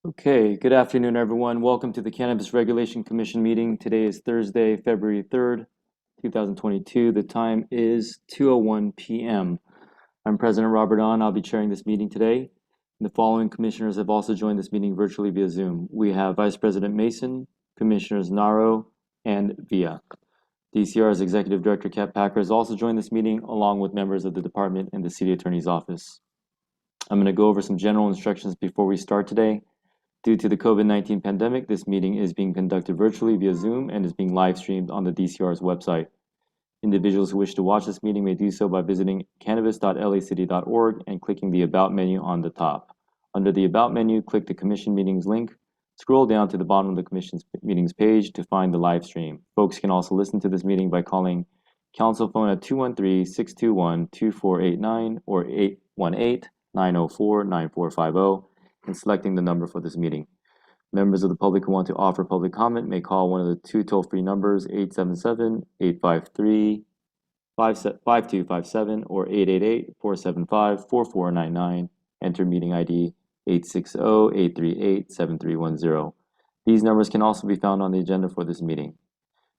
Okay, good afternoon, everyone. Welcome to the Cannabis Regulation Commission meeting. Today is Thursday, February 3rd, 2022. The time is 2:01 p.m. I'm President Robert Ahn. I'll be chairing this meeting today. The following commissioners have also joined this meeting virtually via Zoom. We have Vice President Mason, Commissioners Naro, and Villa. DCR's Executive Director Kat Packer has also joined this meeting, along with members of the department and the City Attorney's Office. I'm going to go over some general instructions before we start today. Due to the COVID-19 pandemic, this meeting is being conducted virtually via Zoom and is being live streamed on the DCR's website. Individuals who wish to watch this meeting may do so by visiting cannabis.lacity.org and clicking the About menu on the top. Under the About menu, click the Commission Meetings link. Scroll down to the bottom of the Commission Meetings page to find the live stream. Folks can also listen to this meeting by calling Council phone at 213-621-2489 or 818-904-9450. And selecting the number for this meeting. Members of the public who want to offer public comment may call one of the two toll-free numbers, 877-853-5257 or 888-475-4499. Enter meeting ID 860-838-7310. These numbers can also be found on the agenda for this meeting.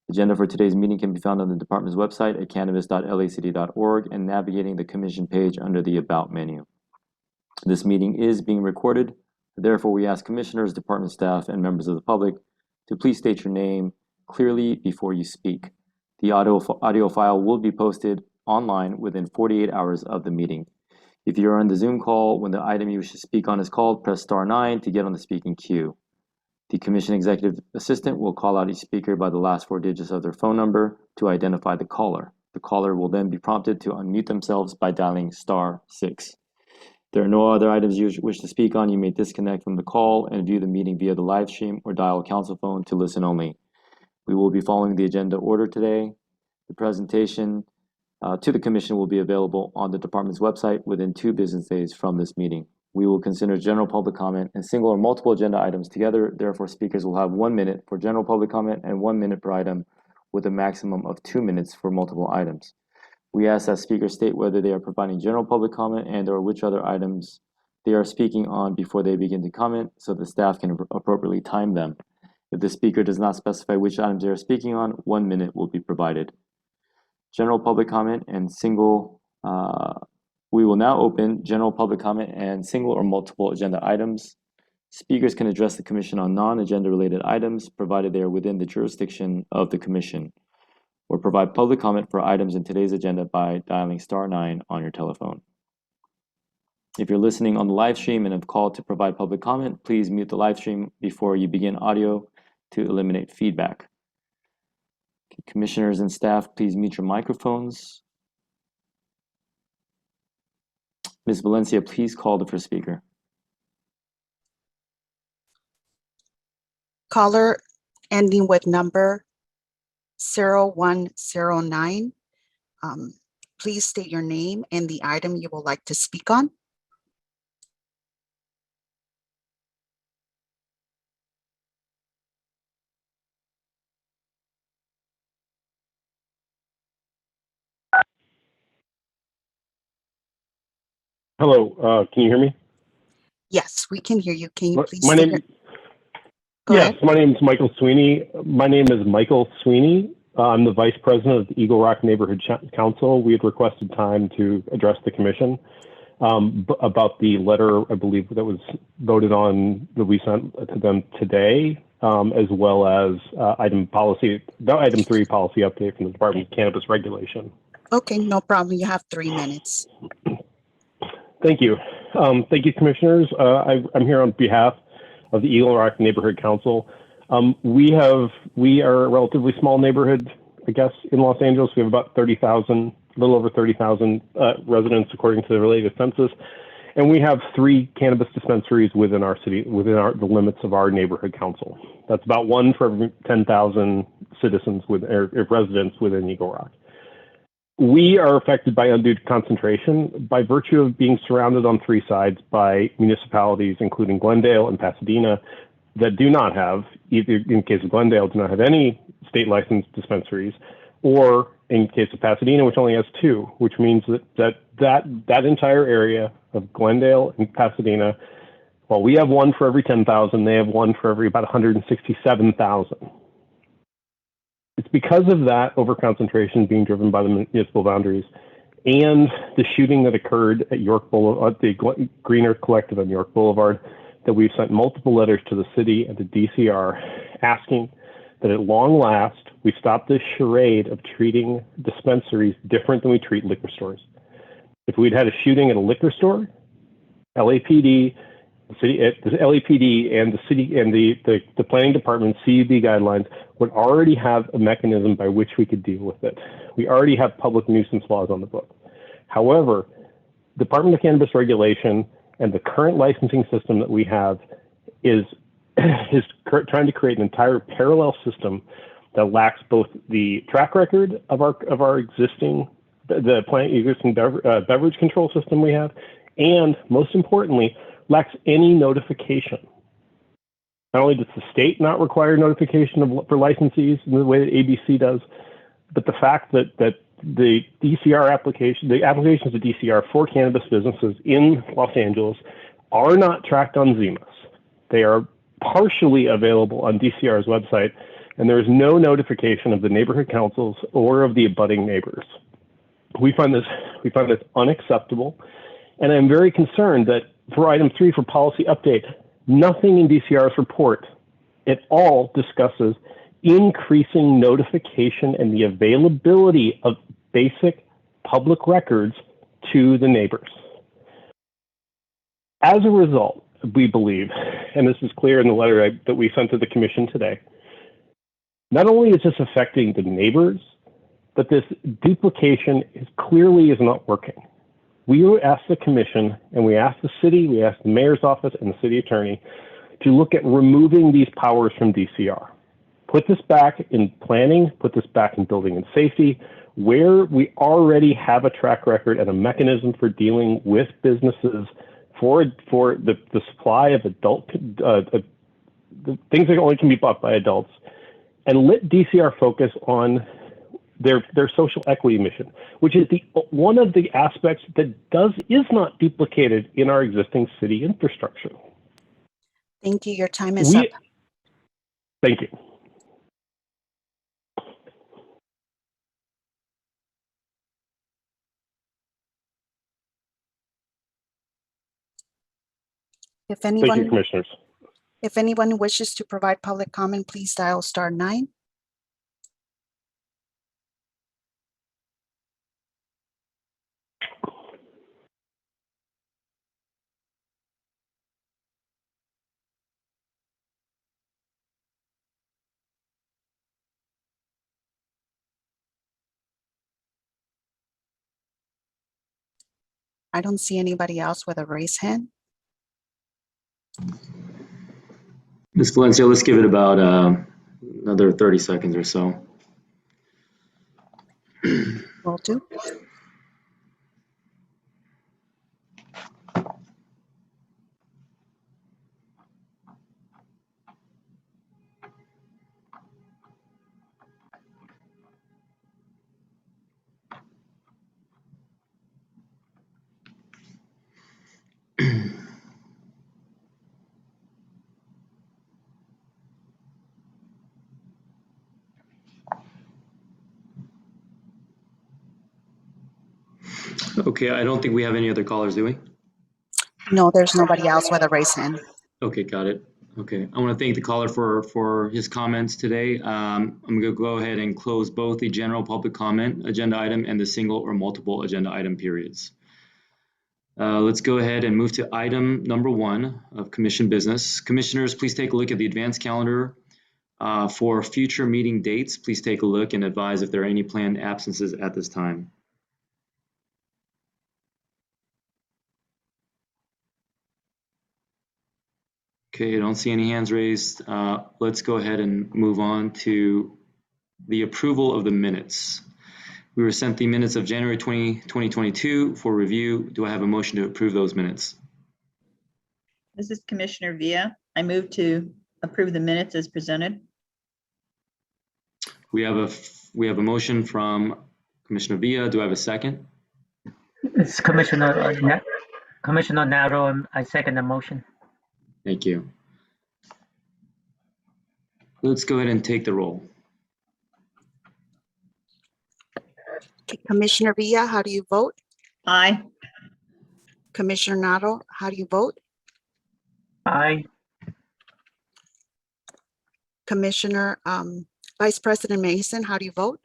The agenda for today's meeting can be found on the department's website at cannabis.lacity.org and navigating the commission page under the About menu. This meeting is being recorded. Therefore, we ask commissioners, department staff, and members of the public to please state your name clearly before you speak. The audio file will be posted online within 48 hours of the meeting. If you are on the Zoom call, when the item you wish to speak on is called, press *9 to get on the speaking queue. The Commission Executive Assistant will call out each speaker by the last 4 digits of their phone number to identify the caller. The caller will then be prompted to unmute themselves by dialing *6. If there are no other items you wish to speak on, you may disconnect from the call and view the meeting via the live stream or dial a council phone to listen only. We will be following the agenda order today. The presentation to the commission will be available on the department's website within 2 business days from this meeting. We will consider general public comment and single or multiple agenda items together. Therefore, speakers will have 1 minute for general public comment and 1 minute per item, with a maximum of 2 minutes for multiple items. We ask that speakers state whether they are providing general public comment and or which other items they are speaking on before they begin to comment so the staff can appropriately time them. If the speaker does not specify which items they are speaking on, 1 minute will be provided. General public comment and single, we will now open general public comment and single or multiple agenda items. Speakers can address the commission on non-agenda related items provided they are within the jurisdiction of the commission, or provide public comment for items in today's agenda by dialing *9 on your telephone. If you're listening on the live stream and have called to provide public comment, please mute the live stream before you begin audio to eliminate feedback. Okay, commissioners and staff, please mute your microphones. Ms. Valencia, please call the first speaker. Caller ending with number 0109. Please state your name and the item you would like to speak on. Hello, can you hear me? Yes, we can hear you. Can you please My state name? Go Yes, ahead. my name is Michael Sweeney. My name is Michael Sweeney. I'm the Vice President of the Eagle Rock Neighborhood Council. We had requested time to address the commission about the letter, I believe, that was voted on that we sent to them today, as well as item 3 policy update from the Department of Cannabis Regulation. Okay, no problem. You have 3 minutes. Thank you. Thank you, commissioners. I'm here on behalf of the Eagle Rock Neighborhood Council. We are a relatively small neighborhood, I guess, in Los Angeles. We have about 30,000, a little over 30,000 residents according to the related census. And we have 3 cannabis dispensaries within our city, within the limits of our neighborhood council. That's about 1 for every 10,000 citizens or residents within Eagle Rock. We are affected by undue concentration by virtue of being surrounded on 3 sides by municipalities, including Glendale and Pasadena, that do not have, either in case of Glendale, do not have any state licensed dispensaries, or in case of Pasadena, which only has 2, which means that entire area of Glendale and Pasadena Well, we have one for every 10,000. They have one for every about 167,000. It's because of that overconcentration being driven by the municipal boundaries and the shooting that occurred at York Boulevard, the Green Earth Collective on York Boulevard, that we've sent multiple letters to the city and to DCR asking that at long last, we stop this charade of treating dispensaries different than we treat liquor stores. If we'd had a shooting at a liquor store, LAPD, the LAPD and the city and the planning department CUB guidelines would already have a mechanism by which we could deal with it. We already have public nuisance laws on the book. However, Department of Cannabis Regulation and the current licensing system that we have is trying to create an entire parallel system that lacks both the track record of our existing beverage control system we have, and most importantly, lacks any notification. Not only does the state not require notification for licensees in the way that ABC does, but the fact that the DCR application, the applications of DCR for cannabis businesses in Los Angeles are not tracked on ZEMAS. They are partially available on DCR's website, and there is no notification of the neighborhood councils or of the abutting neighbors. We find this unacceptable, and I'm very concerned that for item 3 for policy update, nothing in DCR's report at all discusses increasing notification and the availability of basic public records to the neighbors. As a result, we believe, and this is clear in the letter that we sent to the commission today, not only is this affecting the neighbors, but this duplication clearly is not working. We asked the commission, and we asked the city, we asked the mayor's office and the city attorney to look at removing these powers from DCR. Put this back in planning, put this back in building and safety, where we already have a track record and a mechanism for dealing with businesses for the supply of adult the things that only can be bought by adults, and let DCR focus on their social equity mission, which is one of the aspects that is not duplicated in our existing city infrastructure. Thank you. Your time is up. Thank you. If Thank you, anyone, commissioners. if anyone wishes to provide public comment, please dial *9. I don't see anybody else with a raised hand. Ms. Valencia, let's give it about another 30 seconds or so. Will do. Okay, I don't think we have any other callers, do we? No, there's nobody else with a raised hand. Okay, got it. Okay, I want to thank the caller for his comments today. I'm going to go ahead and close both the general public comment agenda item and the single or multiple agenda item periods. Let's go ahead and move to item number 1 of commission business. Commissioners, please take a look at the advanced calendar for future meeting dates. Please take a look and advise if there are any planned absences at this time. Okay, I don't see any hands raised. Let's go ahead and move on to the approval of the minutes. We were sent the minutes of January 2022 for review. Do I have a motion to approve those minutes? This is Commissioner Villa. I move to approve the minutes as presented. We have a motion from Commissioner Villa. Do I have a second? It's Commissioner Naro, and I second the motion. Thank you. Let's go ahead and take the roll. Commissioner Villa, how do you vote? Aye. Commissioner Nato, how do you vote? Aye. Commissioner, Vice President Mason, how do you vote?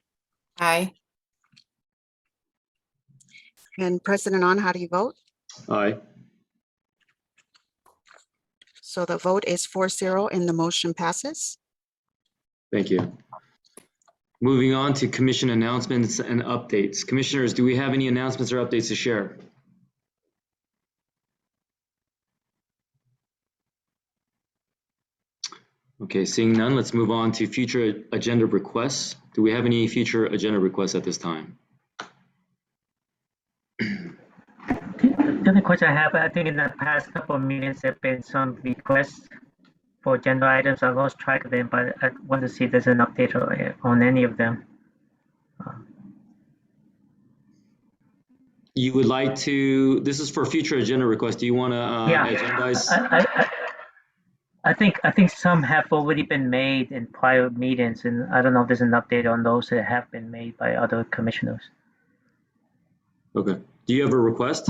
Aye. And President On, how do you vote? Aye. So the vote is 4-0 and the motion passes. Thank you. Moving on to commission announcements and updates. Commissioners, do we have any announcements or updates to share? Okay, seeing none, let's move on to future agenda requests. Do we have any future agenda requests at this time? The only question I have, I think in the past couple of meetings, there have been some requests for agenda items. I lost track of them, but I want to see if there's an update on any of them. You would like to, this is for future agenda requests. Do you want to Yeah. agendize? I think some have already been made in prior meetings, and I don't know if there's an update on those that have been made by other commissioners. Okay. Do you have a request?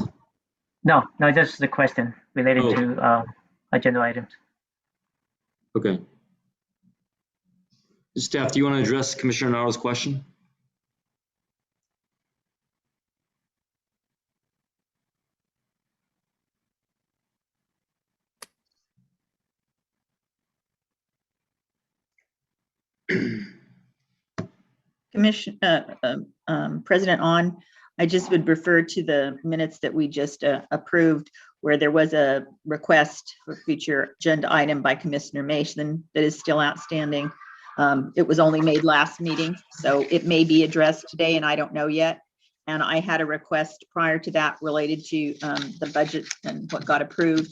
No, just the question related Oh. to agenda items. Okay. Staff, do you want to address Commissioner Nato's question? President On, I just would refer to the minutes that we just approved, where there was a request for future agenda item by Commissioner Mason that is still outstanding. It was only made last meeting, so it may be addressed today, and I don't know yet. And I had a request prior to that related to the budget and what got approved.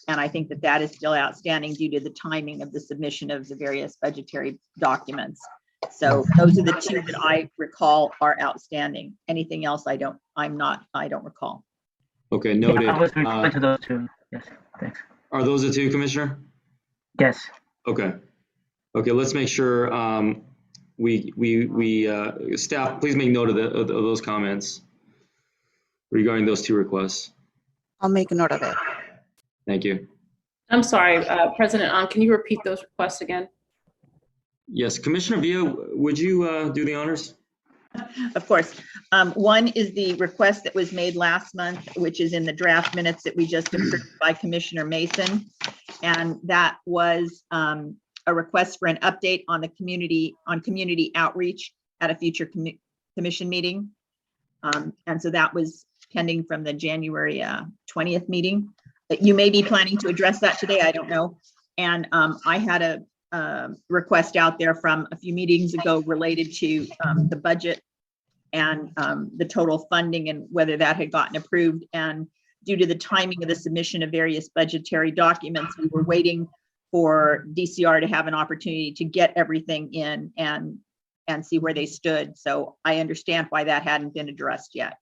And I think that that is still outstanding due to the timing of the submission of the various budgetary documents. So those are the two that I recall are outstanding. Anything else I don't recall. Okay, noted. Yeah, I was referring to those two. Yes, thanks. Are those the two, Commissioner? Yes. Okay. Okay, let's make sure staff, please make note of those comments regarding those two requests. I'll make a note of it. Thank you. I'm sorry, President On, can you repeat those requests again? Yes, Commissioner Villa, would you do the honors? Of course. One is the request that was made last month, which is in the draft minutes that we just approved by Commissioner Mason. And that was a request for an update on the community outreach at a future commission meeting. And so that was pending from the January 20th meeting. But you may be planning to address that today, I don't know. And I had a request out there from a few meetings ago related to the budget and the total funding and whether that had gotten approved. And due to the timing of the submission of various budgetary documents, we were waiting for DCR to have an opportunity to get everything in and see where they stood. So I understand why that hadn't been addressed yet.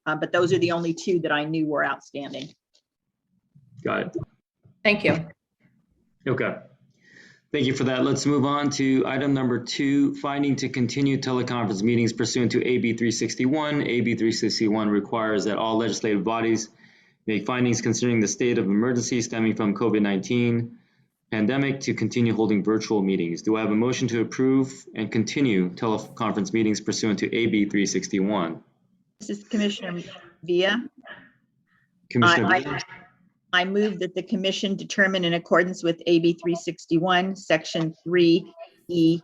But those are the only two that I knew were outstanding. Got it. Thank you. Okay. Thank you for that. Let's move on to item number 2, finding to continue teleconference meetings pursuant to AB 361. AB 361 requires that all legislative bodies make findings concerning the state of emergency stemming from COVID-19 pandemic to continue holding virtual meetings. Do I have a motion to approve and continue teleconference meetings pursuant to AB 361? This is Commissioner Villa. Commissioner Villa? I move that the commission determine in accordance with AB 361, Section 3E3,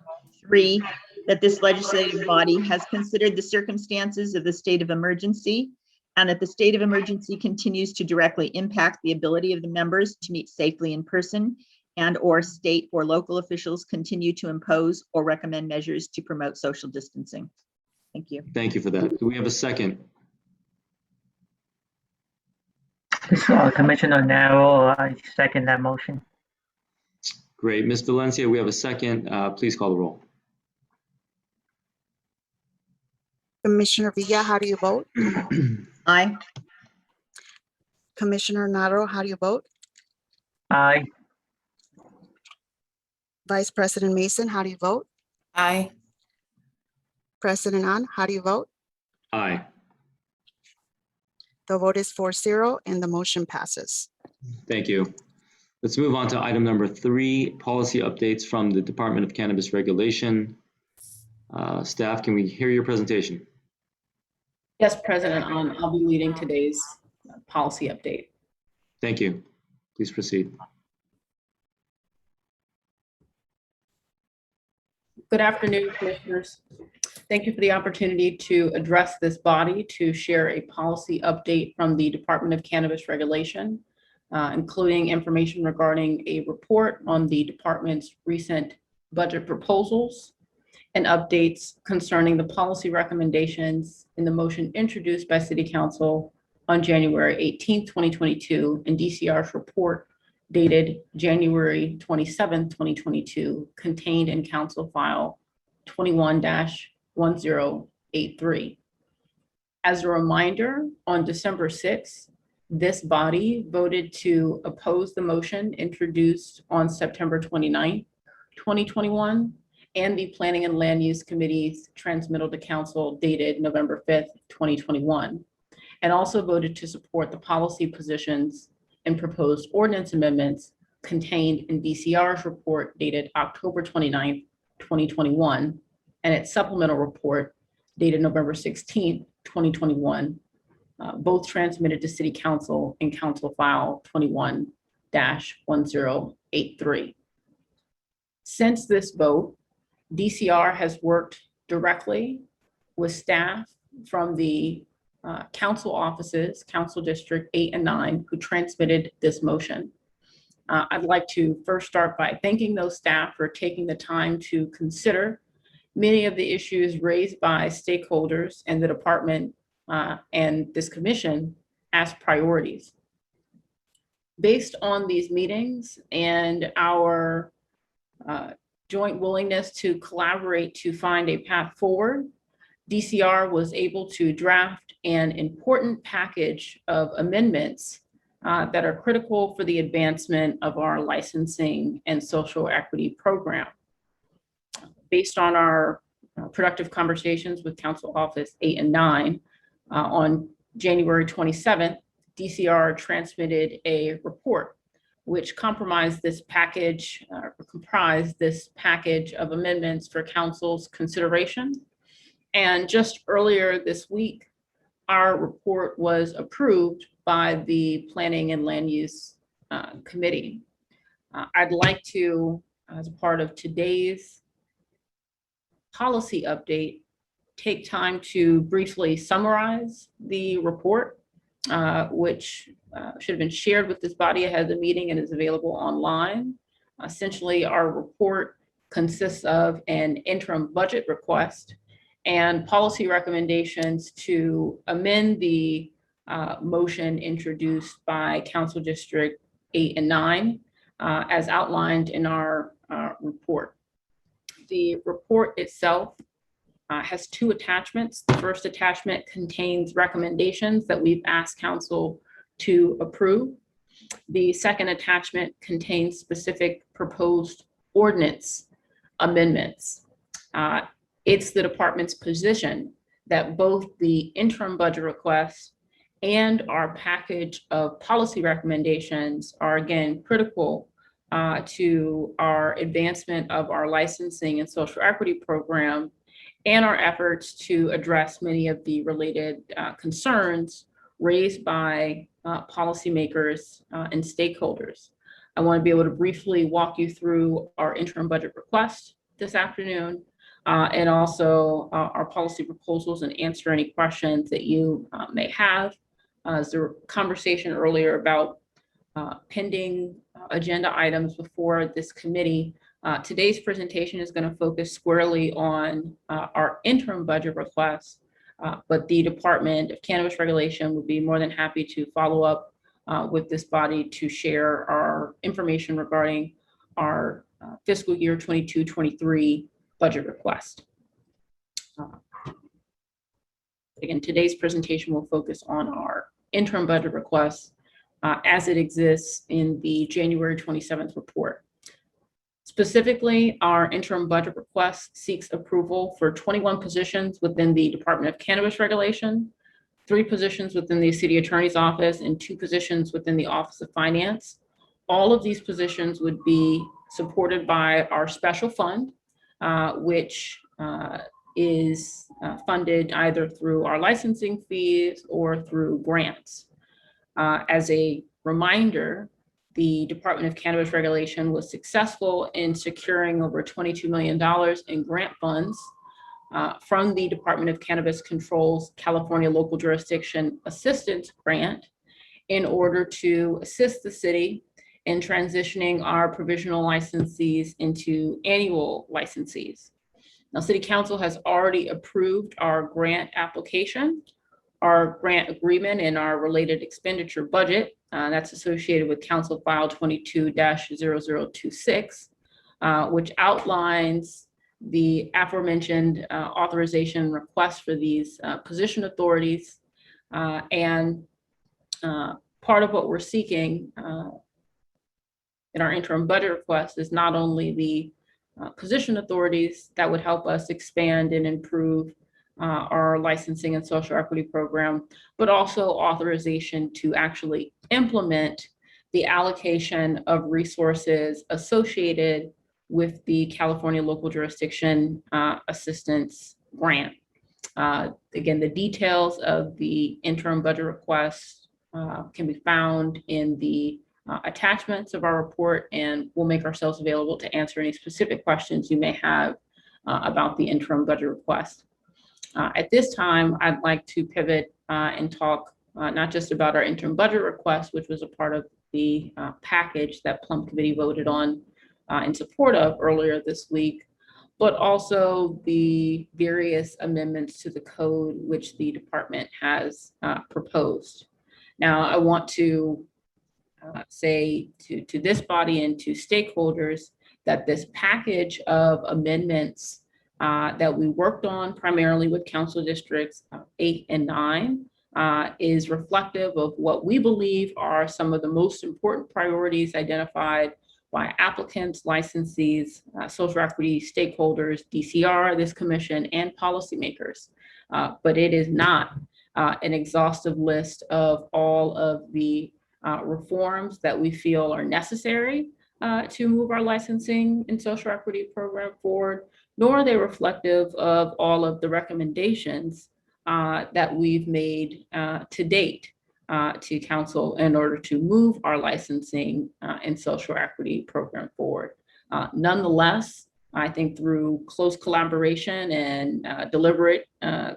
that this legislative body has considered the circumstances of the state of emergency and that the state of emergency continues to directly impact the ability of the members to meet safely in person and/or state or local officials continue to impose or recommend measures to promote social distancing. Thank you. Thank you for that. Do we have a second? Commissioner Narrow, I second that motion. Great. Ms. Valencia, we have a second. Please call the roll. Commissioner Villa, how do you vote? Aye. Commissioner Nato, how do you vote? Aye. Vice President Mason, how do you vote? Aye. President On, how do you vote? Aye. The vote is 4-0 and the motion passes. Thank you. Let's move on to item number 3, policy updates from the Department of Cannabis Regulation. Staff, can we hear your presentation? Yes, President On, I'll be leading today's policy update. Thank you. Please proceed. Good afternoon, Commissioners. Thank you for the opportunity to address this body to share a policy update from the Department of Cannabis Regulation, including information regarding a report on the department's recent budget proposals and updates concerning the policy recommendations in the motion introduced by City Council on January 18, 2022, and DCR's report dated January 27, 2022, contained in Council File 21-1083. As a reminder, on December 6, this body voted to oppose the motion introduced on September 29, 2021, and the Planning and Land Use Committee's transmittal to Council dated November 5th, 2021, and also voted to support the policy positions and proposed ordinance amendments contained in DCR's report dated October 29th, 2021, and its supplemental report dated November 16th, 2021, both transmitted to City Council in Council File 21-1083. Since this vote, DCR has worked directly with staff from the council offices, Council District 8 and 9, who transmitted this motion. I'd like to first start by thanking those staff for taking the time to consider many of the issues raised by stakeholders and the department and this commission as priorities. Based on these meetings and our joint willingness to collaborate to find a path forward, DCR was able to draft an important package of amendments that are critical for the advancement of our licensing and social equity program. Based on our productive conversations with Council Office 8 and 9, on January 27th, DCR transmitted a report which comprised this package of amendments for Council's consideration. And just earlier this week, our report was approved by the Planning and Land Use Committee. I'd like to, as a part of today's policy update, take time to briefly summarize the report, which should have been shared with this body ahead of the meeting and is available online. Essentially, our report consists of an interim budget request and policy recommendations to amend the motion introduced by Council District 8 and 9 as outlined in our report. The report itself has 2 attachments. The first attachment contains recommendations that we've asked Council to approve. The second attachment contains specific proposed ordinance amendments. It's the department's position that both the interim budget request and our package of policy recommendations are again critical to our advancement of our licensing and social equity program and our efforts to address many of the related concerns raised by policymakers and stakeholders. I want to be able to briefly walk you through our interim budget request this afternoon and also our policy proposals and answer any questions that you may have. There was a conversation earlier about pending agenda items before this committee. Today's presentation is going to focus squarely on our interim budget request, but the Department of Cannabis Regulation would be more than happy to follow up with this body to share our information regarding our fiscal year 22-23 budget request. Again, today's presentation will focus on our interim budget request as it exists in the January 27th report. As Specifically, our interim budget request seeks approval for 21 positions within the Department of Cannabis Regulation, 3 positions within the City Attorney's Office, and 2 positions within the Office of Finance. All of these positions would be supported by our special fund, which is funded either through our licensing fees or through grants. As a reminder, the Department of Cannabis Regulation was successful in securing over $22 million in grant funds from the Department of Cannabis Control's California Local Jurisdiction Assistance Grant in order to assist the city in transitioning our provisional licensees into annual licensees. Now, City Council has already approved our grant application, our grant agreement, and our related expenditure budget. That's associated with Council File 22-0026, which outlines the aforementioned authorization request for these position authorities. And part of what we're seeking in our interim budget request is not only the position authorities that would help us expand and improve our licensing and social equity program, but also authorization to actually implement the allocation of resources associated with the California Local Jurisdiction Assistance Grant. Again, the details of the interim budget request can be found in the attachments of our report, and we'll make ourselves available to answer any specific questions you may have about the interim budget request. At this time, I'd like to pivot and talk not just about our interim budget request, which was a part of the package that Plum Committee voted on in support of earlier this week, but also the various amendments to the code which the department has proposed. Now, I want to say to this body and to stakeholders that this package of amendments that we worked on primarily with council districts 8 and 9 is reflective of what we believe are some of the most important priorities identified by applicants, licensees, social equity stakeholders, DCR, this commission, and policymakers. But it is not an exhaustive list of all of the reforms that we feel are necessary to move our licensing and social equity program forward, nor are they reflective of all of the recommendations that we've made to date to council in order to move our licensing and social equity program forward. Nonetheless, I think through close collaboration and deliberate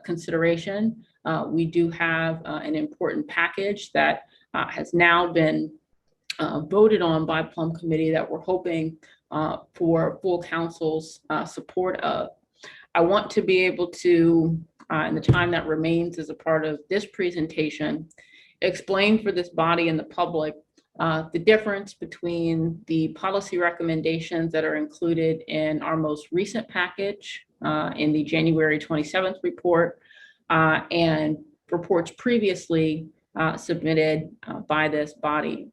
consideration, we do have an important package that has now been voted on by Plum Committee that we're hoping for full council's support of. I want to be able to, in the time that remains as a part of this presentation, explain for this body and the public the difference between the policy recommendations that are included in our most recent package in the January 27th report and reports previously submitted by this body.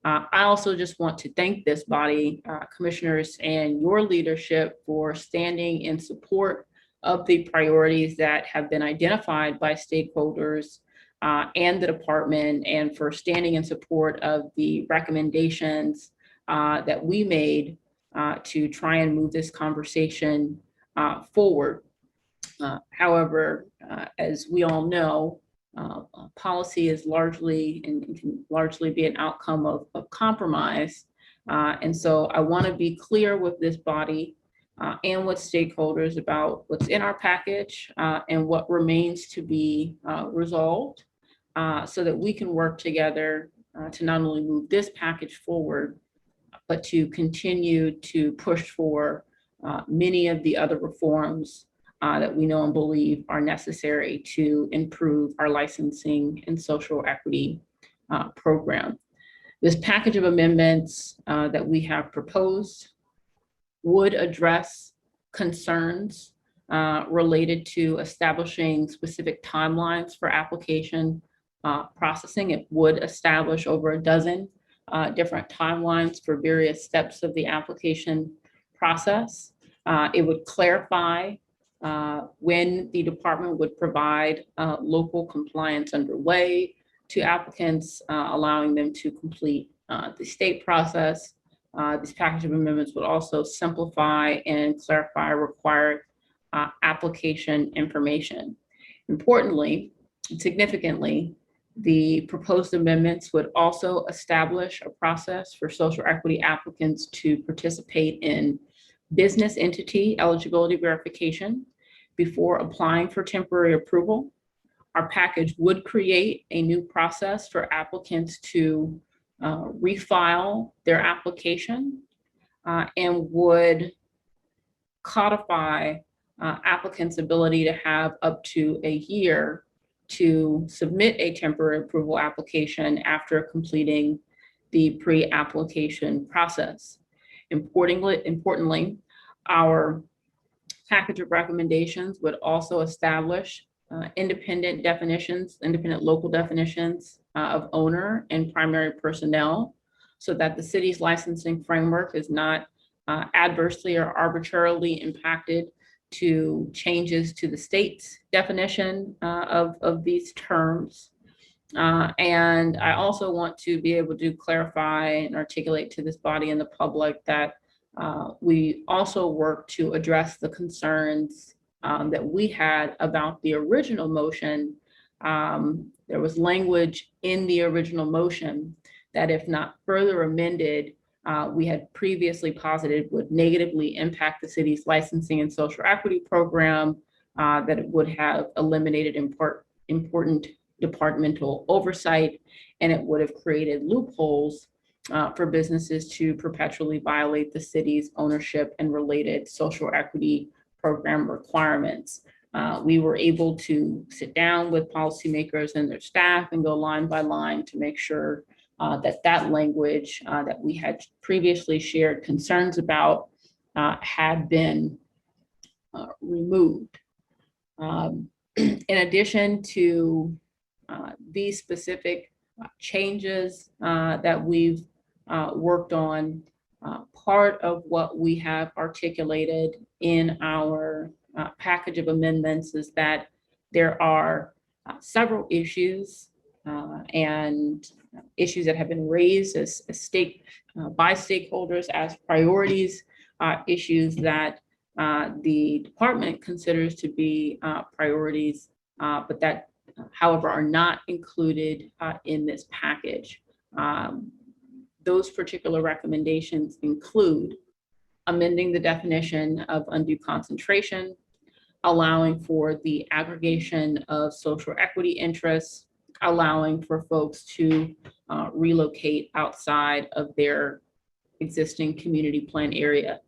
I also just want to thank this body, commissioners, and your leadership for standing in support of the priorities that have been identified by stakeholders and the department, and for standing in support of the recommendations that we made to try and move this conversation forward. However, as we all know, policy is largely and can largely be an outcome of compromise. And so I want to be clear with this body and with stakeholders about what's in our package and what remains to be resolved so that we can work together to not only move this package forward, but to continue to push for many of the other reforms that we know and believe are necessary to improve our licensing and social equity program. This package of amendments that we have proposed would address concerns related to establishing specific timelines for application processing. It would establish over a dozen different timelines for various steps of the application process. It would clarify when the department would provide local compliance underway to applicants, allowing them to complete the state process. This package of amendments would also simplify and clarify required application information. Importantly, significantly, the proposed amendments would also establish a process for social equity applicants to participate in business entity eligibility verification before applying for temporary approval. Our package would create a new process for applicants to refile their application and would codify applicants' ability to have up to a year to submit a temporary approval application after completing the pre-application process. Importantly, our package of recommendations would also establish independent local definitions of owner and primary personnel, so that the city's licensing framework is not adversely or arbitrarily impacted to changes to the state's definition of these terms. And I also want to be able to clarify and articulate to this body and the public that we also work to address the concerns that we had about the original motion. There was language in the original motion that, if not further amended, we had previously posited would negatively impact the city's licensing and social equity program, that it would have eliminated important departmental oversight, and it would have created loopholes for businesses to perpetually violate the city's ownership and related social equity program requirements. We were able to sit down with policymakers and their staff and go line by line to make sure that language that we had previously shared concerns about had been removed. In addition to these specific changes that we've worked on, part of what we have articulated in our package of amendments is that there are several issues and issues that have been raised by stakeholders as priorities, issues that the department considers to be priorities, but that, however, are not included in this package. Those particular recommendations include amending the definition of undue concentration, allowing for the aggregation of social equity interests, allowing for folks to relocate outside of their existing community plan area.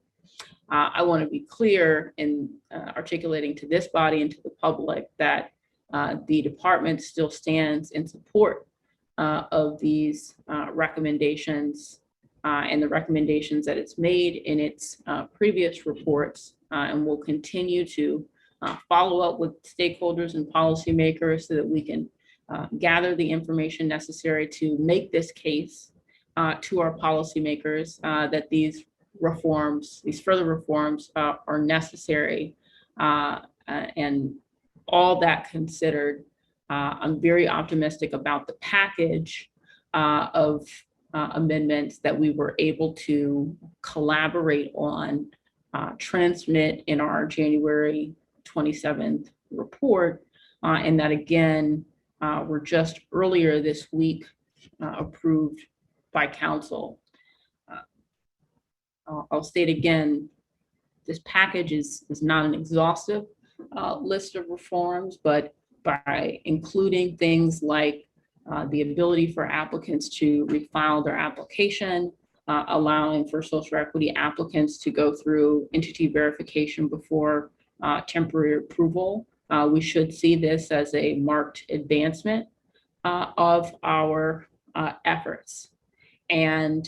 I want to be clear in articulating to this body and to the public that the department still stands in support of these recommendations and the recommendations that it's made in its previous reports, and will continue to follow up with stakeholders and policymakers so that we can gather the information necessary to make this case to our policymakers that these further reforms are necessary. And all that considered, I'm very optimistic about the package of amendments that we were able to collaborate on, transmit in our January 27th report, and that again, were just earlier this week approved by council. I'll state again, this package is not an exhaustive list of reforms, but by including things like the ability for applicants to refile their application, allowing for social equity applicants to go through entity verification before temporary approval, we should see this as a marked advancement of our efforts. And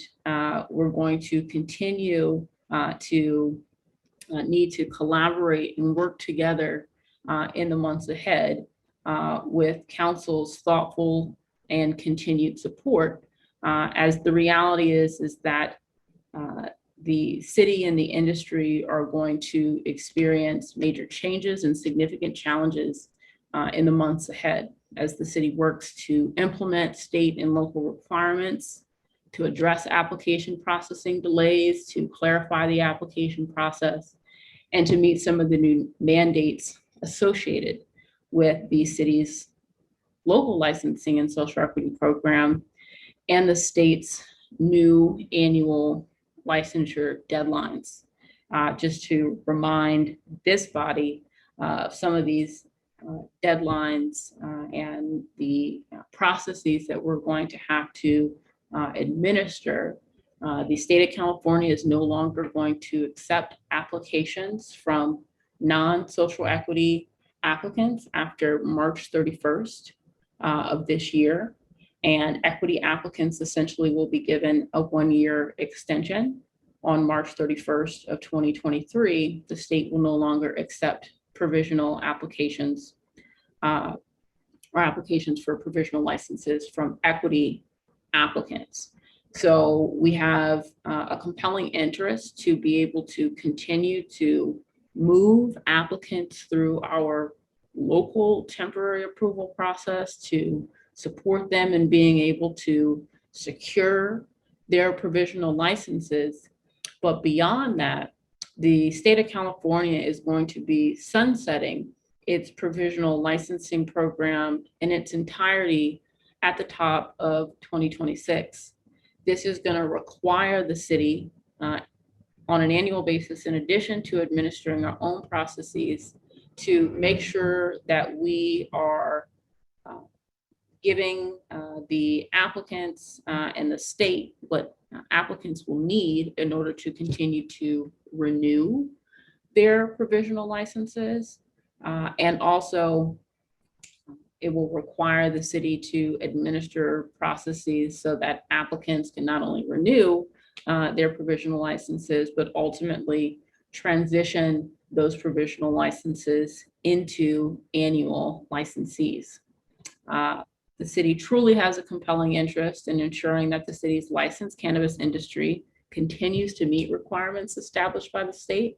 we're going to continue to need to collaborate and work together in the months ahead with council's thoughtful and continued support, as the reality is that the city and the industry are going to experience major changes and significant challenges in the months ahead as the city works to implement state and local requirements, to address application processing delays, to clarify the application process, and to meet some of the new mandates associated with the city's local licensing and social equity program and the state's new annual licensure deadlines. Just to remind this body of some of these deadlines and the processes that we're going to have to administer. The state of California is no longer going to accept applications from non-social equity applicants after March 31st of this year. And equity applicants essentially will be given a 1-year extension. On March 31st of 2023, the state will no longer accept provisional applications or applications for provisional licenses from equity applicants. So we have a compelling interest to be able to continue to move applicants through our local temporary approval process, to support them in being able to secure their provisional licenses. But beyond that, the state of California is going to be sunsetting its provisional licensing program in its entirety at the top of 2026. This is going to require the city on an annual basis, in addition to administering our own processes, to make sure that we are giving the applicants and the state what applicants will need in order to continue to renew their provisional licenses. And also, it will require the city to administer processes so that applicants can not only renew their provisional licenses, but ultimately transition those provisional licenses into annual licensees. The city truly has a compelling interest in ensuring that the city's licensed cannabis industry continues to meet requirements established by the state,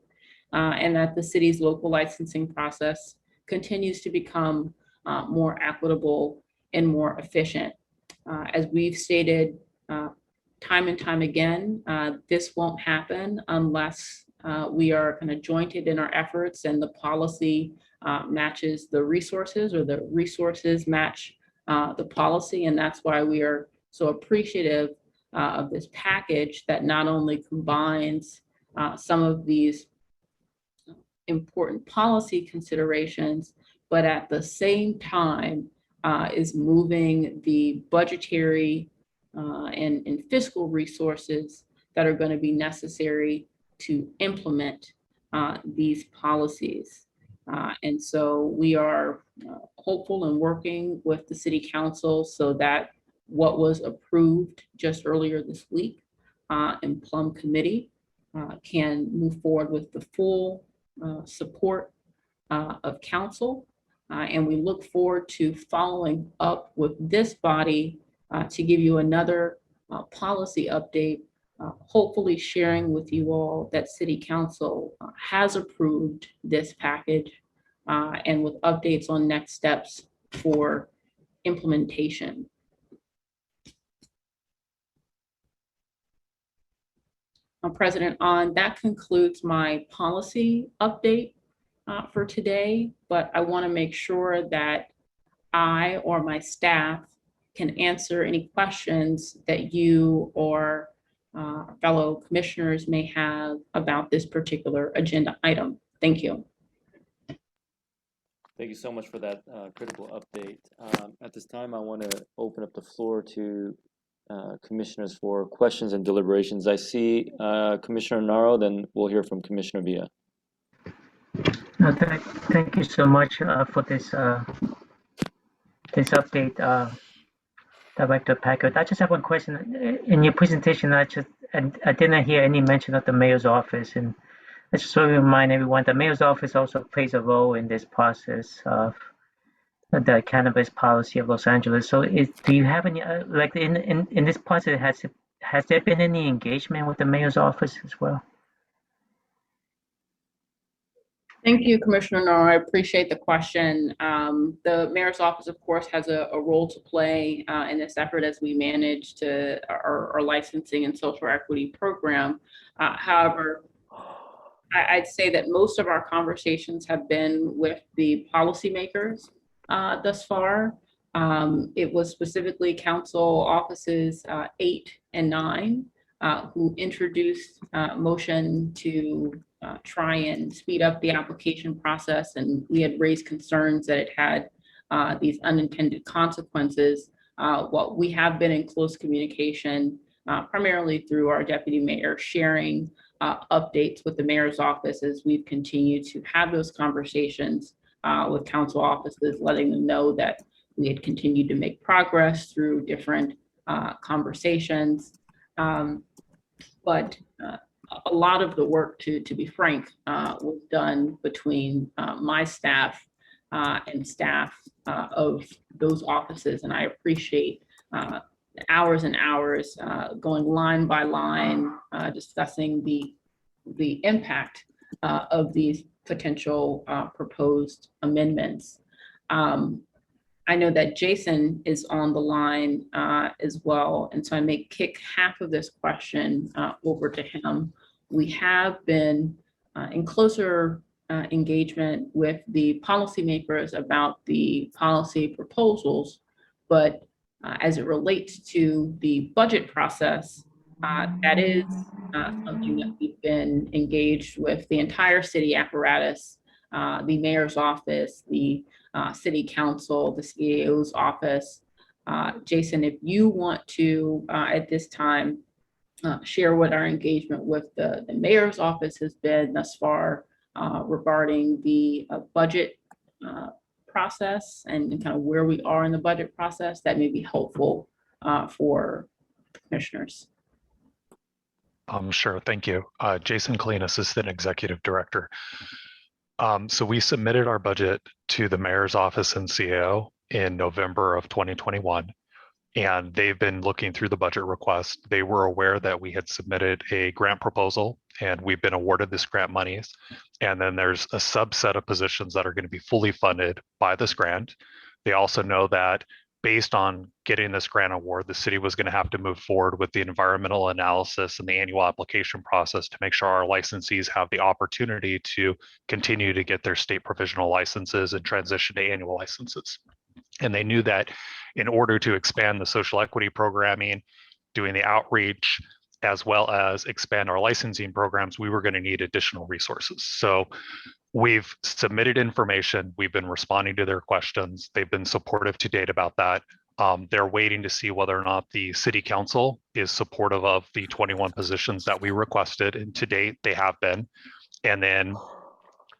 and that the city's local licensing process continues to become more equitable and more efficient. As we've stated time and time again, this won't happen unless we are kind of jointed in our efforts and the policy matches the resources, or the resources match the policy. And that's why we are so appreciative of this package that not only combines some of these important policy considerations, but at the same time is moving the budgetary and fiscal resources that are going to be necessary to implement these policies. And so we are hopeful and working with the city council so that what was approved just earlier this week in Plum Committee can move forward with the full support of council. And we look forward to following up with this body to give you another policy update, hopefully sharing with you all that City Council has approved this package and with updates on next steps for implementation. President On, that concludes my policy update for today, but I want to make sure that I or my staff can answer any questions that you or fellow commissioners may have about this particular agenda item. Thank you. Thank you so much for that critical update. At this time, I want to open up the floor to commissioners for questions and deliberations. I see Commissioner Naro, then we'll hear from Commissioner Villa. No, thank you so much for this this update, Director Packard. I just have one question. In your presentation, I didn't hear any mention of the mayor's office, and I just want to remind everyone the mayor's office also plays a role in this process of the cannabis policy of Los Angeles. So, do you have any like in this process? has there been any engagement with the mayor's office as well? Thank you, Commissioner Nor. I appreciate the question. The mayor's office, of course, has a role to play in this effort as we manage to our licensing and social equity program. However, I'd say that most of our conversations have been with the policymakers thus far. It was specifically council offices 8 and 9 who introduced motion to try and speed up the application process. And we had raised concerns that it had these unintended consequences. What we have been in close communication, primarily through our deputy mayor, sharing updates with the mayor's office as we've continued to have those conversations with council offices, letting them know that we had continued to make progress through different conversations. But a lot of the work, to be frank, was done between my staff and staff of those offices. And I appreciate hours and hours going line by line, discussing the impact of these potential proposed amendments. I know that Jason is on the line as well, and so I may kick half of this question over to him. We have been in closer engagement with the policymakers about the policy proposals, but as it relates to the budget process, that is something that we've been engaged with the entire city apparatus, the mayor's office, the city council, the CAO's office. Jason, if you want to, at this time, share what our engagement with the mayor's office has been thus far regarding the budget process and kind of where we are in the budget process, that may be helpful for commissioners. Sure, thank you. Jason Killeen, Assistant Executive Director. So we submitted our budget to the mayor's office and CAO in November of 2021, and they've been looking through the budget request. They were aware that we had submitted a grant proposal and we've been awarded this grant monies. And then there's a subset of positions that are going to be fully funded by this grant. They also know that based on getting this grant award, the city was going to have to move forward with the environmental analysis and the annual application process to make sure our licensees have the opportunity to continue to get their state provisional licenses and transition to annual licenses. And they knew that in order to expand the social equity programming, doing the outreach, as well as expand our licensing programs, we were going to need additional resources. So we've submitted information. We've been responding to their questions. They've been supportive to date about that. They're waiting to see whether or not the city council is supportive of the 21 positions that we requested, and to date they have been. And then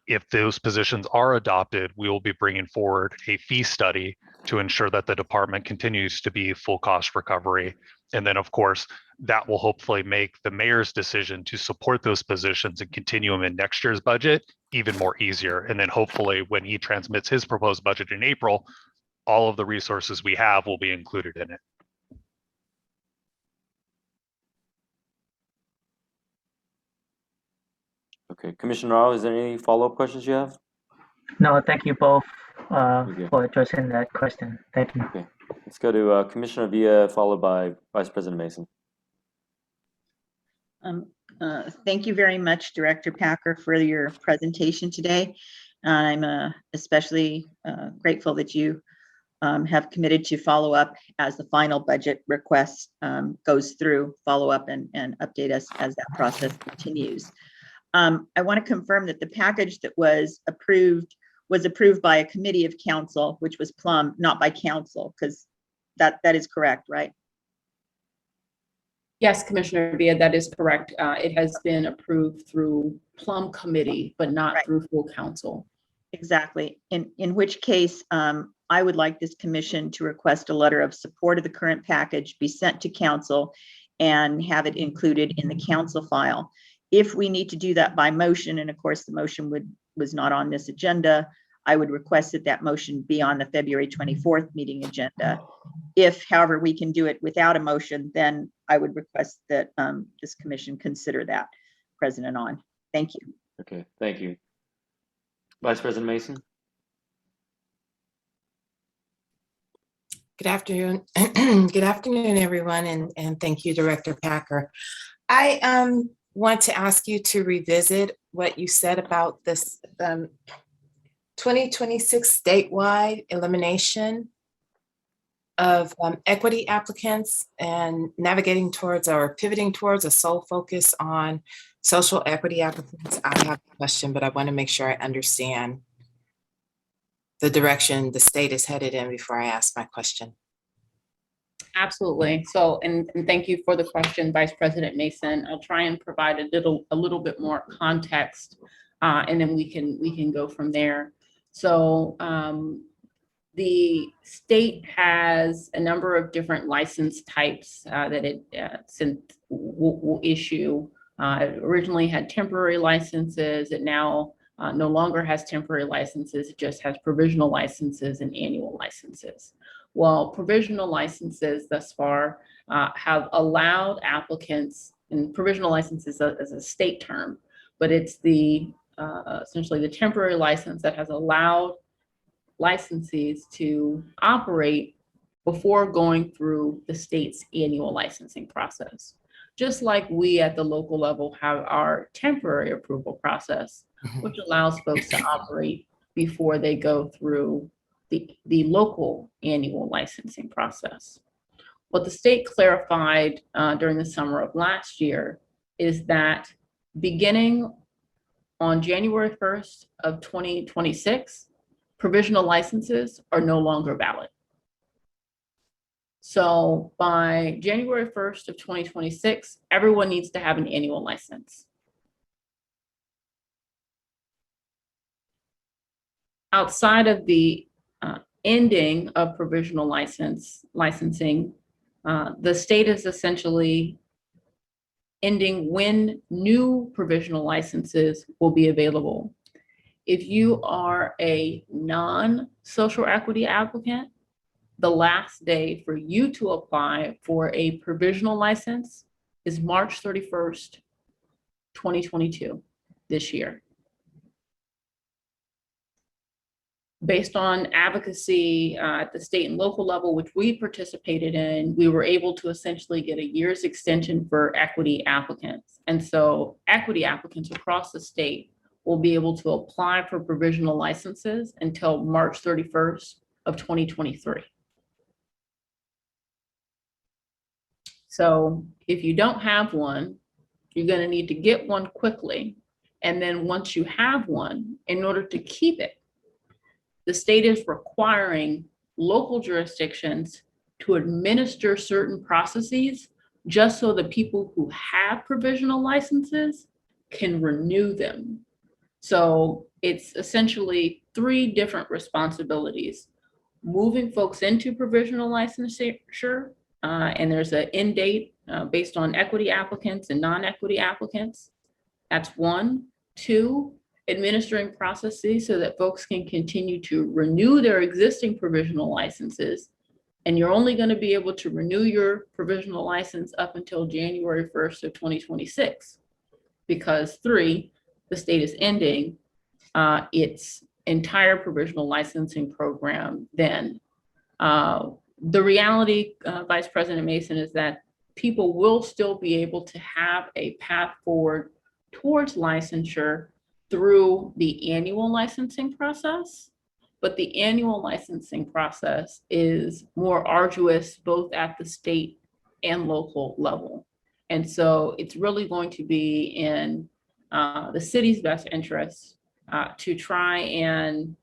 if those positions are adopted, we will be bringing forward a fee study to ensure that the department continues to be full cost recovery. And then of course, that will hopefully make the mayor's decision to support those positions and continue them in next year's budget even more easier. And then hopefully when he transmits his proposed budget in April, all of the resources we have will be included in it. Okay, Commissioner Rao, is there any follow-up questions you have? No, thank you both for addressing that question. Thank you. Okay, let's go to Commissioner Villa, followed by Vice President Mason. Thank you very much, Director Packer, for your presentation today. I'm especially grateful that you have committed to follow up as the final budget request goes through, follow up and update us as that process continues. I want to confirm that the package that was approved by a committee of council, which was Plum, not by council, because that is correct, right? Yes, Commissioner Villa, that is correct. It has been approved through Plum Committee, but not through full council. Exactly. In which case, I would like this commission to request a letter of support of the current package be sent to council and have it included in the council file. If we need to do that by motion, and of course the motion was not on this agenda, I would request that that motion be on the February 24th meeting agenda. If, however, we can do it without a motion, then I would request that this commission consider that, President On. Thank you. Okay, thank you. Vice President Mason? Good afternoon. Good afternoon, everyone, and thank you, Director Packer. I want to ask you to revisit what you said about this 2026 statewide elimination of equity applicants and navigating towards or pivoting towards a sole focus on social equity applicants. I have a question, but I want to make sure I understand the direction the state is headed in before I ask my question. Absolutely. So, and thank you for the question, Vice President Mason. I'll try and provide a little bit more context, and then we can go from there. So, the state has a number of different license types that it will issue. It originally had temporary licenses. It now no longer has temporary licenses. It just has provisional licenses and annual licenses. Well, provisional licenses thus far have allowed applicants, and provisional licenses as a state term, but it's the essentially the temporary license that has allowed licensees to operate before going through the state's annual licensing process. Just like we at the local level have our temporary approval process, which allows folks to operate before they go through the local annual licensing process. What the state clarified during the summer of last year is that beginning on January 1st of 2026, provisional licenses are no longer valid. So by January 1st of 2026, everyone needs to have an annual license. Outside of the ending of provisional licensing, the state is essentially ending when new provisional licenses will be available. If you are a non-social equity applicant, the last day for you to apply for a provisional license is March 31st, 2022, this year. Based on advocacy at the state and local level, which we participated in, we were able to essentially get a year's extension for equity applicants. And so equity applicants across the state will be able to apply for provisional licenses until March 31st of 2023. So if you don't have one, you're going to need to get one quickly. And then once you have one, in order to keep it, the state is requiring local jurisdictions to administer certain processes just so the people who have provisional licenses can renew them. So it's essentially 3 different responsibilities: moving folks into provisional licensure, and there's an end date based on equity applicants and non-equity applicants. That's 1. 2, administering processes so that folks can continue to renew their existing provisional licenses. And you're only going to be able to renew your provisional license up until January 1st of 2026, because 3, the state is ending its entire provisional licensing program then. The reality, Vice President Mason, is that people will still be able to have a path forward towards licensure through the annual licensing process, but the annual licensing process is more arduous both at the state and local level. And so it's really going to be in the city's best interest to try and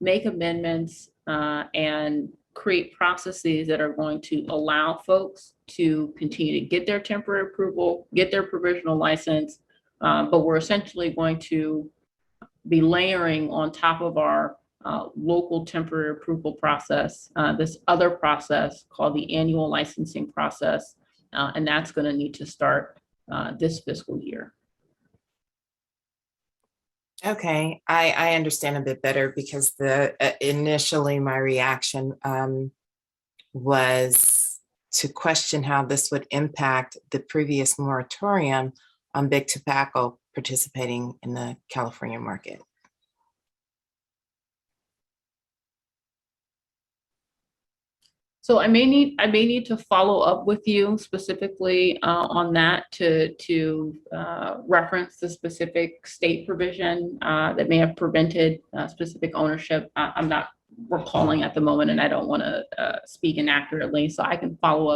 make amendments and create processes that are going to allow folks to continue to get their temporary approval, get their provisional license, but we're essentially going to be layering on top of our local temporary approval process, this other process called the annual licensing process, and that's going to need to start this fiscal year. Okay, I understand a bit better because the initially my reaction was to question how this would impact the previous moratorium on big tobacco participating in the California market. So I may need to follow up with you specifically on that to reference the specific state provision that may have prevented specific ownership. I'm not recalling at the moment, and I don't want to speak inaccurately. So I can follow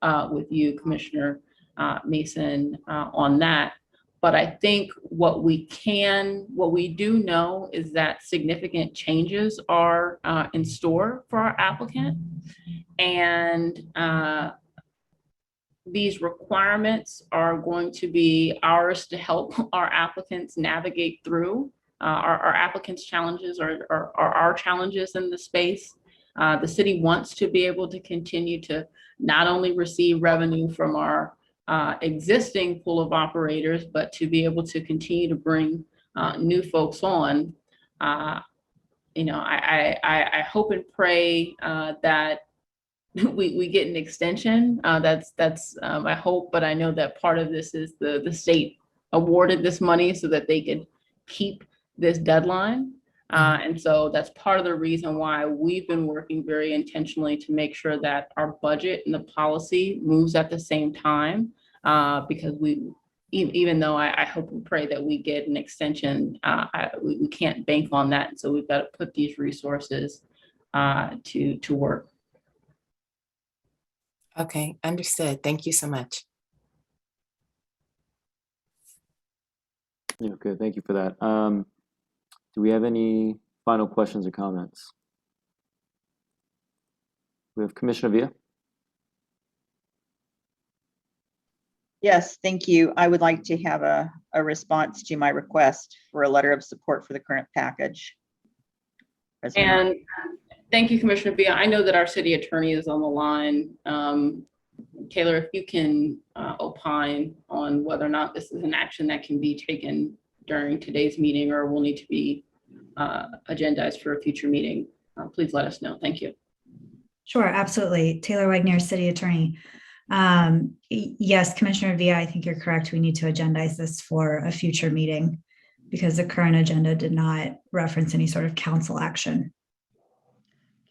up with you, Commissioner Mason, on that. But I think what we do know is that significant changes are in store for our applicant. And these requirements are going to be ours to help our applicants navigate through. Our applicants' challenges are our challenges in the space. The city wants to be able to continue to not only receive revenue from our existing pool of operators, but to be able to continue to bring new folks on. You know, I hope and pray that we get an extension. That's my hope, but I know that part of this is the state awarded this money so that they could keep this deadline. And so that's part of the reason why we've been working very intentionally to make sure that our budget and the policy moves at the same time, because even though I hope and pray that we get an extension, we can't bank on that. And so we've got to put these resources to work. Okay, understood. Thank you so much. Okay, thank you for that. Do we have any final questions or comments? We have Commissioner Villa. Yes, thank you. I would like to have a response to my request for a letter of support for the current package. And thank you, Commissioner Villa. I know that our city attorney is on the line. Taylor, if you can opine on whether or not this is an action that can be taken during today's meeting or will need to be agendized for a future meeting, please let us know. Thank you. Sure, absolutely. Taylor Wagner, City Attorney. Yes, Commissioner Villa, I think you're correct. We need to agendize this for a future meeting because the current agenda did not reference any sort of council action.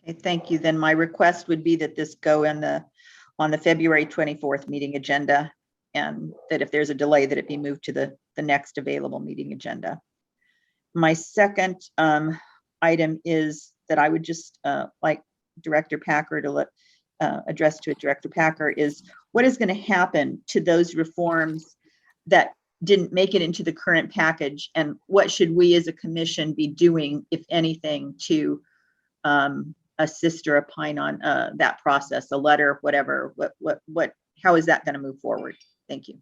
Okay, thank you. Then my request would be that this go on the February 24th meeting agenda, and that if there's a delay, that it be moved to the next available meeting agenda. My second item is that I would just like Director Packer to address to Director Packer is what is going to happen to those reforms that didn't make it into the current package, and what should we as a commission be doing, if anything, to assist or opine on that process, a letter, whatever, how is that going to move forward? Thank you.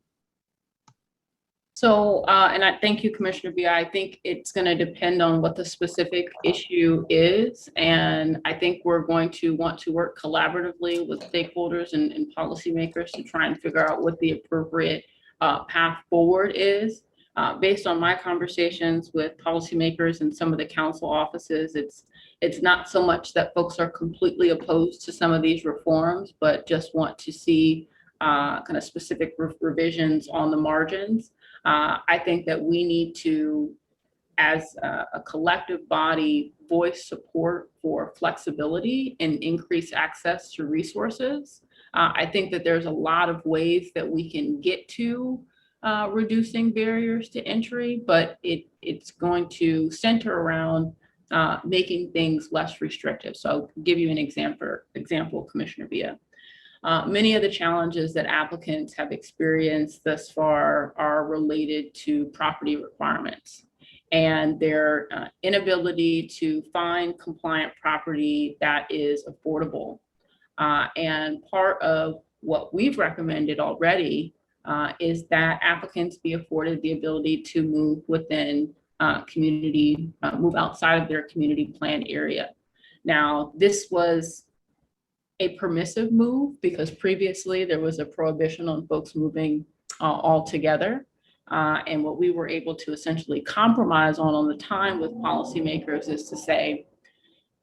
So, and I thank you, Commissioner Villa. I think it's going to depend on what the specific issue is. And I think we're going to want to work collaboratively with stakeholders and policymakers to try and figure out what the appropriate path forward is. Based on my conversations with policymakers and some of the council offices, it's not so much that folks are completely opposed to some of these reforms, but just want to see kind of specific revisions on the margins. I think that we need to, as a collective body, voice support for flexibility and increase access to resources. I think that there's a lot of ways that we can get to reducing barriers to entry, but it's going to center around making things less restrictive. So I'll give you an example, Commissioner Villa. Many of the challenges that applicants have experienced thus far are related to property requirements and their inability to find compliant property that is affordable. And part of what we've recommended already is that applicants be afforded the ability to move within move outside of their community plan area. Now, this was a permissive move because previously there was a prohibition on folks moving altogether. And what we were able to essentially compromise on the time with policymakers is to say,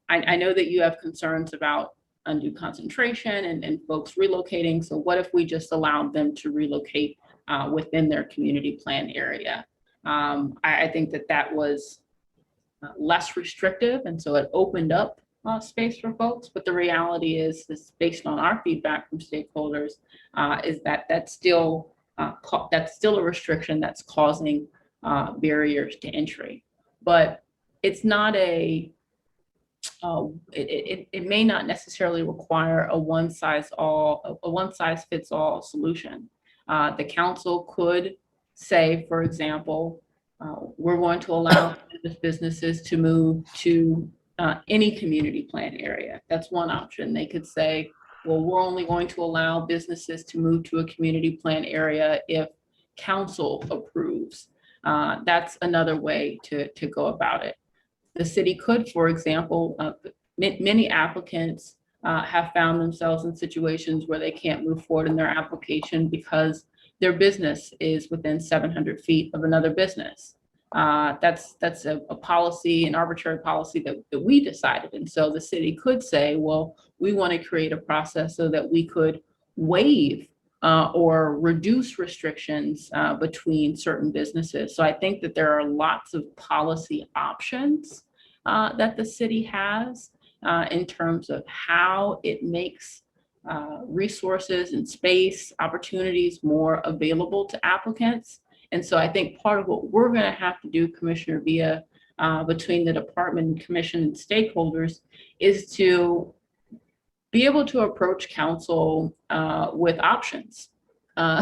I know that you have concerns about undue concentration and folks relocating. So what if we just allowed them to relocate within their community plan area? I think that was less restrictive. And so it opened up space for folks. But the reality is based on our feedback from stakeholders, is that that's still a restriction that's causing barriers to entry. But it's not it may not necessarily require a one size fits all solution. The council could say, for example, we're going to allow businesses to move to any community plan area. That's one option. They could say, well, we're only going to allow businesses to move to a community plan area if council approves. That's another way to go about it. The city could, for example, many applicants have found themselves in situations where they can't move forward in their application because their business is within 700 feet of another business. That's a policy, an arbitrary policy that we decided. And so the city could say, well, we want to create a process so that we could waive or reduce restrictions between certain businesses. So I think that there are lots of policy options that the city has in terms of how it makes resources and space opportunities more available to applicants. And so I think part of what we're going to have to do, Commissioner Villa, between the department, commission, and stakeholders, is to be able to approach council with options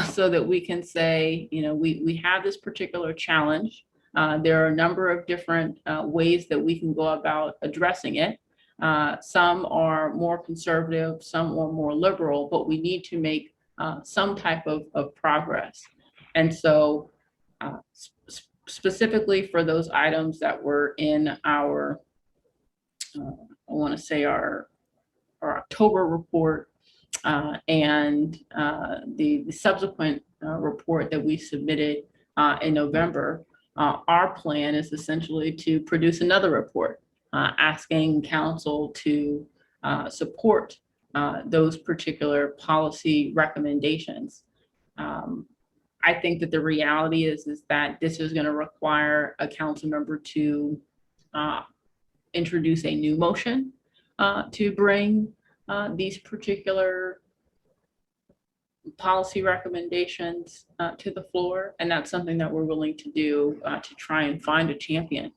so that we can say, you know, we have this particular challenge. There are a number of different ways that we can go about addressing it. Some are more conservative, some are more liberal, but we need to make some type of progress. And so specifically for those items that were in our, I want to say our October report and the subsequent report that we submitted in November, our plan is essentially to produce another report asking council to support those particular policy recommendations. I think that the reality is that this is going to require a council member to introduce a new motion to bring these particular policy recommendations to the floor. And that's something that we're willing to do to try and find a champion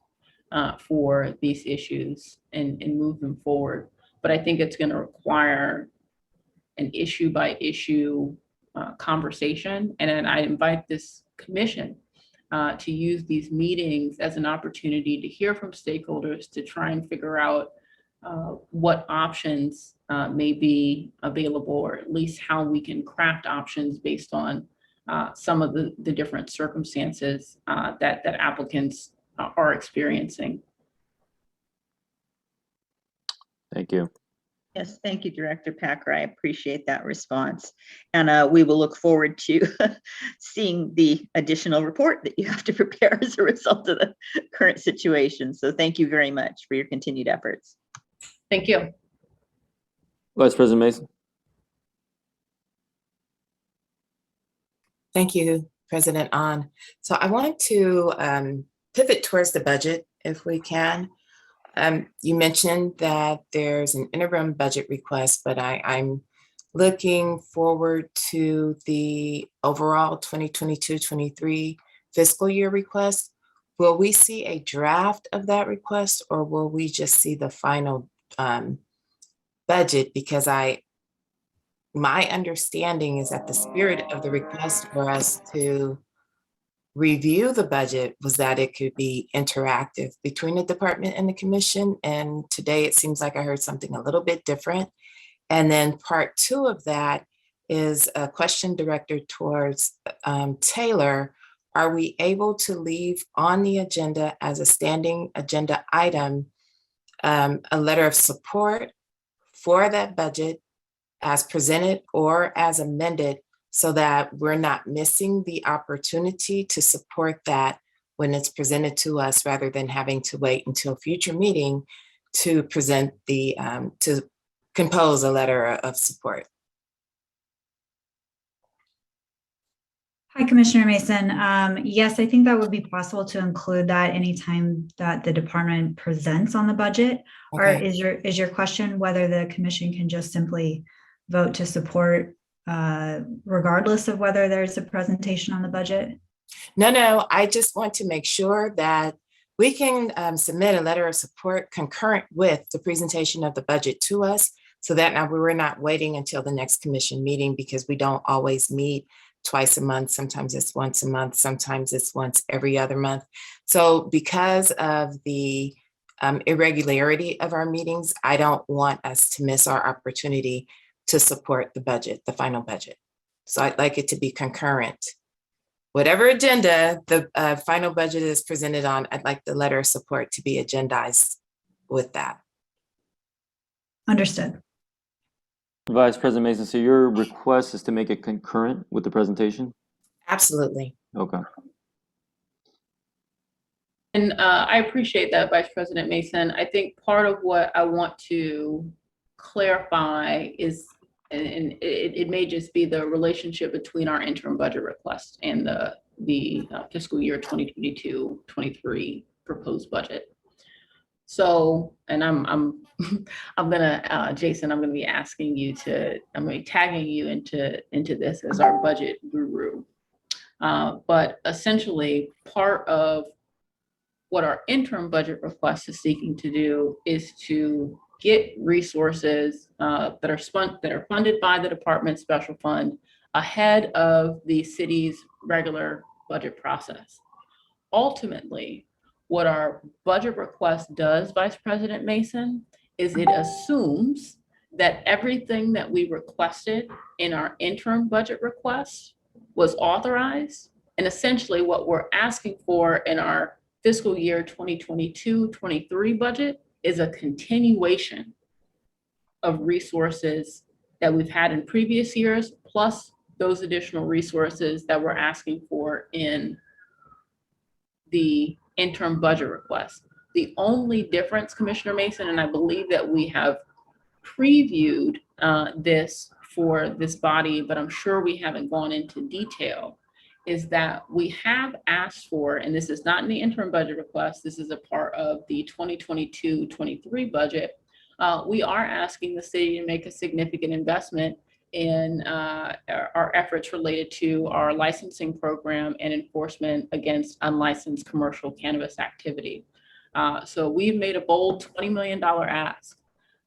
for these issues and move them forward. But I think it's going to require an issue by issue conversation. And then I invite this commission to use these meetings as an opportunity to hear from stakeholders to try and figure out what options may be available, or at least how we can craft options based on some of the different circumstances that applicants are experiencing. Thank you. Yes, thank you, Director Packer. I appreciate that response. And we will look forward to seeing the additional report that you have to prepare as a result of the current situation. So thank you very much for your continued efforts. Thank you. Vice President Mason. Thank you, President On. So I wanted to pivot towards the budget if we can. You mentioned that there's an interim budget request, but I'm looking forward to the overall 2022-23 fiscal year request. Will we see a draft of that request, or will we just see the final budget? Because my understanding is that the spirit of the request for us to review the budget was that it could be interactive between the department and the commission. And today it seems like I heard something a little bit different. And then part two of that is a question directed towards Taylor. Are we able to leave on the agenda as a standing agenda item a letter of support for that budget as presented or as amended so that we're not missing the opportunity to support that when it's presented to us, rather than having to wait until a future meeting to present to compose a letter of support. Hi, Commissioner Mason. Yes, I think that would be possible to include that anytime that the department presents on the budget. Or Okay. is your question whether the commission can just simply vote to support regardless of whether there's a presentation on the budget? No, I just want to make sure that we can submit a letter of support concurrent with the presentation of the budget to us, so that now we're not waiting until the next commission meeting, because we don't always meet twice a month. Sometimes it's once a month, sometimes it's once every other month. So because of the irregularity of our meetings, I don't want us to miss our opportunity to support the budget, the final budget. So I'd like it to be concurrent. Whatever agenda the final budget is presented on, I'd like the letter of support to be agendized with that. Understood. Vice President Mason, so your request is to make it concurrent with the presentation? Absolutely. Okay. And I appreciate that, Vice President Mason. I think part of what I want to clarify is, and it may just be the relationship between our interim budget request and the fiscal year 2022-23 proposed budget. So, and I'm gonna, Jason, I'm gonna be asking you to, I'm gonna be tagging you into this as our budget guru. But essentially, part of what our interim budget request is seeking to do is to get resources that are funded by the department special fund ahead of the city's regular budget process. Ultimately, what our budget request does, Vice President Mason, is it assumes that everything that we requested in our interim budget request was authorized. And essentially what we're asking for in our fiscal year 2022-23 budget is a continuation of resources that we've had in previous years, plus those additional resources that we're asking for in the interim budget request. The only difference, Commissioner Mason, and I believe that we have previewed this for this body, but I'm sure we haven't gone into detail, is that we have asked for, and this is not in the interim budget request, this is a part of the 2022-23 budget, we are asking the city to make a significant investment in our efforts related to our licensing program and enforcement against unlicensed commercial cannabis activity. So we've made a bold $20 million ask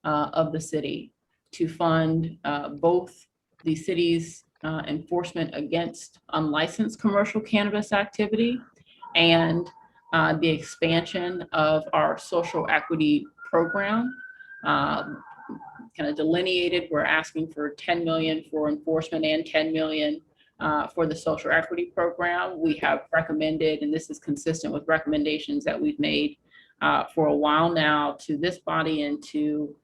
of the city to fund both the city's enforcement against unlicensed commercial cannabis activity and the expansion of our social equity program. Kind of delineated, we're asking for 10 million for enforcement and 10 million for the social equity program. We have recommended, and this is consistent with recommendations that we've made for a while now to this body and to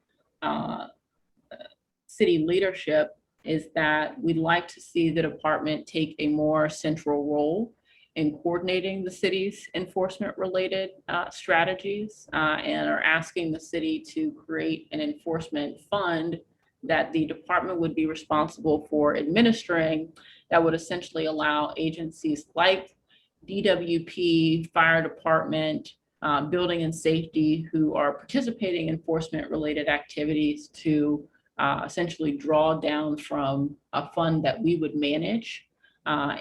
city leadership, is that we'd like to see the department take a more central role in coordinating the city's enforcement related strategies and are asking the city to create an enforcement fund that the department would be responsible for administering, that would essentially allow agencies like DWP, fire department, building and safety, who are participating in enforcement related activities, to essentially draw down from a fund that we would manage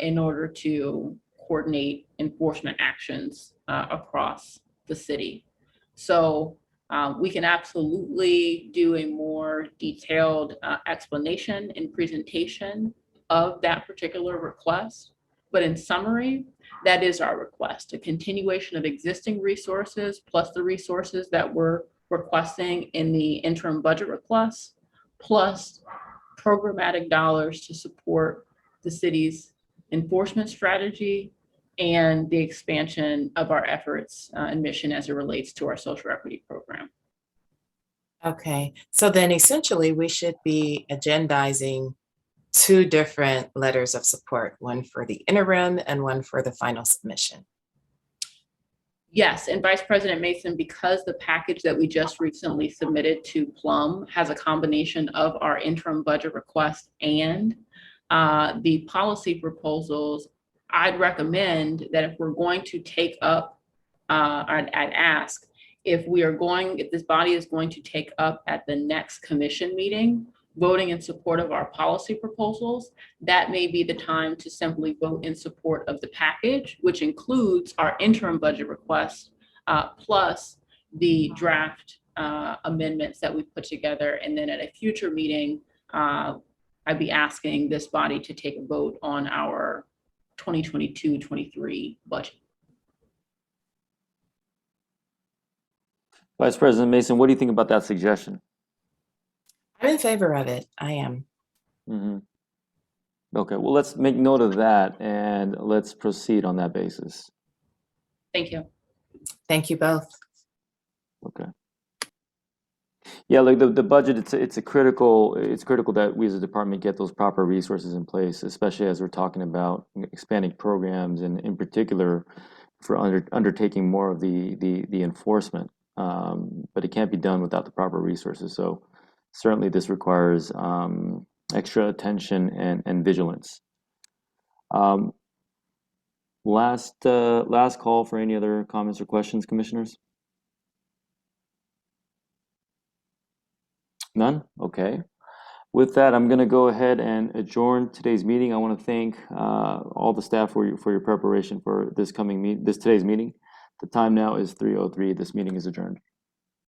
in order to coordinate enforcement actions across the city. So we can absolutely do a more detailed explanation and presentation of that particular request. But in summary, that is our request: a continuation of existing resources plus the resources that we're requesting in the interim budget request, plus programmatic dollars to support the city's enforcement strategy and the expansion of our efforts and mission as it relates to our social equity program. Okay, so then essentially we should be agendizing two different letters of support, one for the interim and one for the final submission. Yes, and Vice President Mason, because the package that we just recently submitted to Plum has a combination of our interim budget request and the policy proposals, I'd recommend that if we're going to take up, I'd ask, if this body is going to take up at the next commission meeting, voting in support of our policy proposals, that may be the time to simply vote in support of the package, which includes our interim budget request, plus the draft amendments that we put together. And then at a future meeting, I'd be asking this body to take a vote on our 2022-23 budget. Vice President Mason, what do you think about that suggestion? I'm in favor of it. I am. Mm-hmm. Okay, well, let's make note of that and let's proceed on that basis. Thank you. Thank you both. Okay. Yeah, like the budget, it's critical that we as a department get those proper resources in place, especially as we're talking about expanding programs and in particular for undertaking more of the enforcement. But it can't be done without the proper resources. So certainly this requires extra attention and vigilance. Last call for any other comments or questions, commissioners? None? Okay. With that, I'm going to go ahead and adjourn today's meeting. I want to thank all the staff for your preparation for today's meeting. The time now is 3:03. This meeting is adjourned.